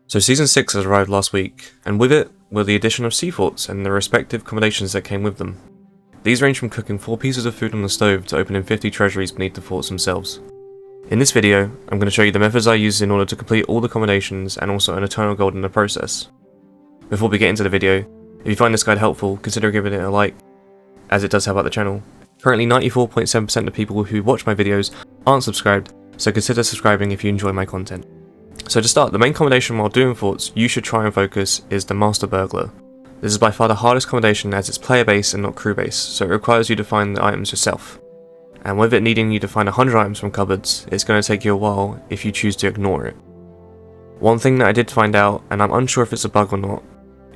So Season 6 has arrived last week, and with it were the addition of sea forts and the respective accommodations that came with them. These range from cooking 4 pieces of food on the stove to opening 50 treasuries beneath the forts themselves. In this video, I'm going to show you the methods I used in order to complete all the accommodations and also earn eternal gold in the process. Before we get into the video, if you find this guide helpful, consider giving it a like, as it does help out the channel. Currently 94.7% of people who watch my videos aren't subscribed, so consider subscribing if you enjoy my content. So to start, the main accommodation while doing forts you should try and focus is the Master Burglar. This is by far the hardest accommodation as it's player based and not crew based, so it requires you to find the items yourself. And with it needing you to find 100 items from cupboards, it's going to take you a while if you choose to ignore it. One thing that I did find out, and I'm unsure if it's a bug or not,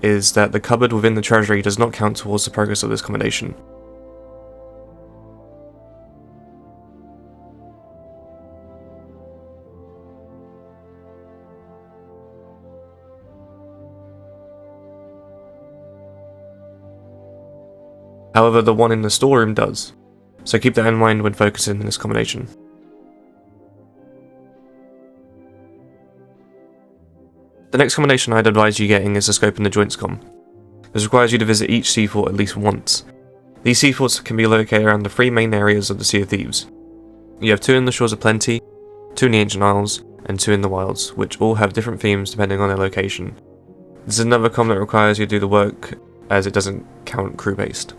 is that the cupboard within the treasury does not count towards the progress of this accommodation. However, the one in the storeroom does, so keep that in mind when focusing on this combination. The next combination I'd advise you getting is the Scope and the Joints com. This requires you to visit each sea fort at least once. These sea forts can be located around the 3 main areas of the Sea of Thieves. You have 2 in the Shores of Plenty, 2 in the Ancient Isles, and 2 in the Wilds, which all have different themes depending on their location. This is another com that requires you to do the work, as it doesn't count crew based.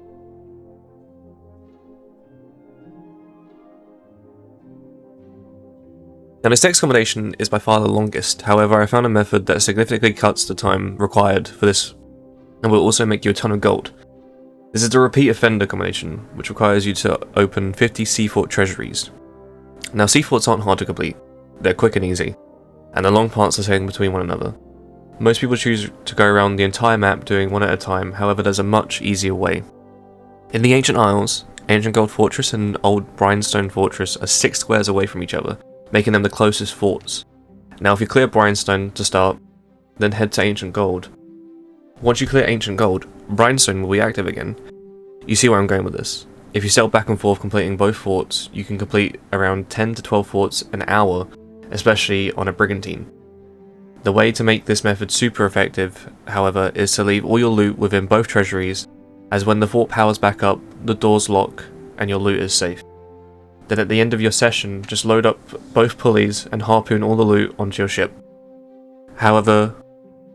Now this next accommodation is by far the longest, however I found a method that significantly cuts the time required for this and will also make you a ton of gold. This is the Repeat Offender combination, which requires you to open 50 sea fort treasuries. Now sea forts aren't hard to complete, they're quick and easy, and the long parts are sailing between one another. Most people choose to go around the entire map doing one at a time, however there's a much easier way. In the Ancient Isles, Ancient Gold Fortress and Old Brinestone Fortress are 6 squares away from each other, making them the closest forts. Now if you clear Brinestone to start, then head to Ancient Gold. Once you clear Ancient Gold, Brinestone will be active again. You see where I'm going with this. If you sail back and forth completing both forts, you can complete around 10 to 12 forts an hour, especially on a Brigantine. The way to make this method super effective, however, is to leave all your loot within both treasuries, as when the fort powers back up, the doors lock and your loot is safe. Then at the end of your session, just load up both pulleys and harpoon all the loot onto your ship. However,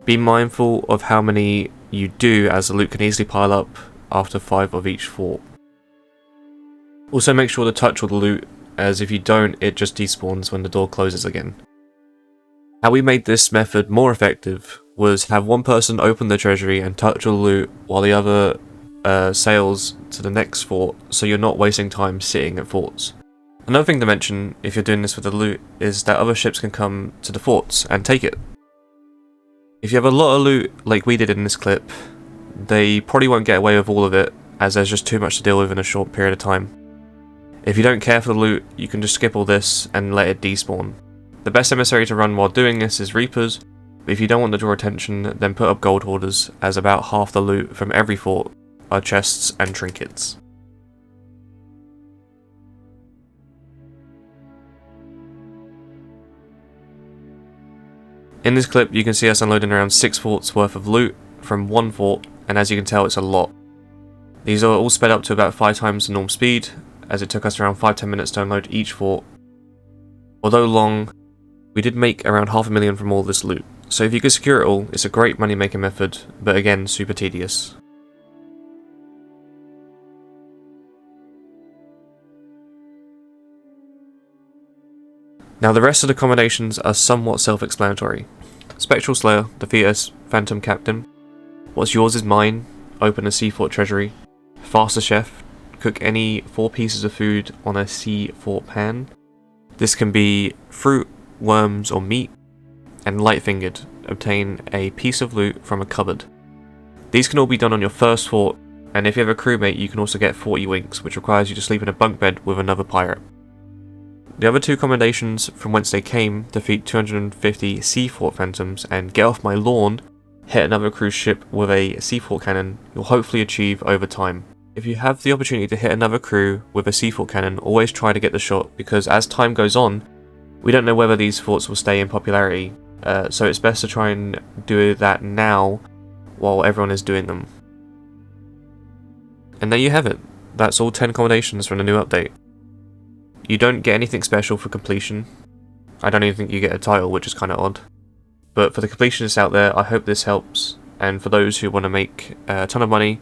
be mindful of how many you do, as the loot can easily pile up after 5 of each fort. Also make sure to touch all the loot, as if you don't, it just despawns when the door closes again. How we made this method more effective was have one person open the treasury and touch all the loot while the other sails to the next fort, so you're not wasting time sitting at forts. Another thing to mention, if you're doing this with the loot, is that other ships can come to the forts and take it. If you have a lot of loot like we did in this clip, they probably won't get away with all of it, as there's just too much to deal with in a short period of time. If you don't care for the loot, you can just skip all this and let it despawn. The best emissary to run while doing this is Reapers, but if you don't want to draw attention, then put up Gold Hoarders, as about half the loot from every fort are chests and trinkets. In this clip you can see us unloading around 6 forts worth of loot from one fort, and as you can tell it's a lot. These are all sped up to about 5 times the normal speed, as it took us around 5-10 minutes to unload each fort. Although long, we did make around $500,000 from all this loot, so if you could secure it all, it's a great money making method, but again super tedious. Now the rest of the accommodations are somewhat self-explanatory. Spectral Slayer, defeat a Phantom Captain. What's yours is mine, open a sea fort treasury. Faster Chef, cook any 4 pieces of food on a sea fort pan. This can be fruit, worms or meat. And Light Fingered, obtain a piece of loot from a cupboard. These can all be done on your first fort, and if you have a crewmate you can also get 40 winks, which requires you to sleep in a bunk bed with another pirate. The other 2 accommodations from whence they came, defeat 250 sea fort phantoms and get off my lawn, hit another cruise ship with a sea fort cannon, you'll hopefully achieve over time. If you have the opportunity to hit another crew with a sea fort cannon, always try to get the shot, because as time goes on, we don't know whether these forts will stay in popularity So it's best to try and do that now while everyone is doing them. And there you have it. That's all 10 commendations from the new update. You don't get anything special for completion. I don't even think you get a title, which is kind of odd. But for the completionists out there, I hope this helps. And for those who want to make a ton of money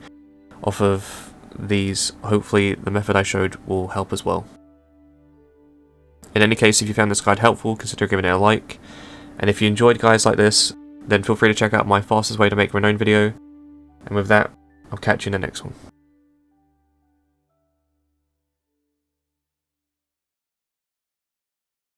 off of these, hopefully the method I showed will help as well. In any case, if you found this guide helpful, consider giving it a like. And if you enjoyed guides like this, then feel free to check out my fastest way to make a renowned video. And with that, I'll catch you in the next one.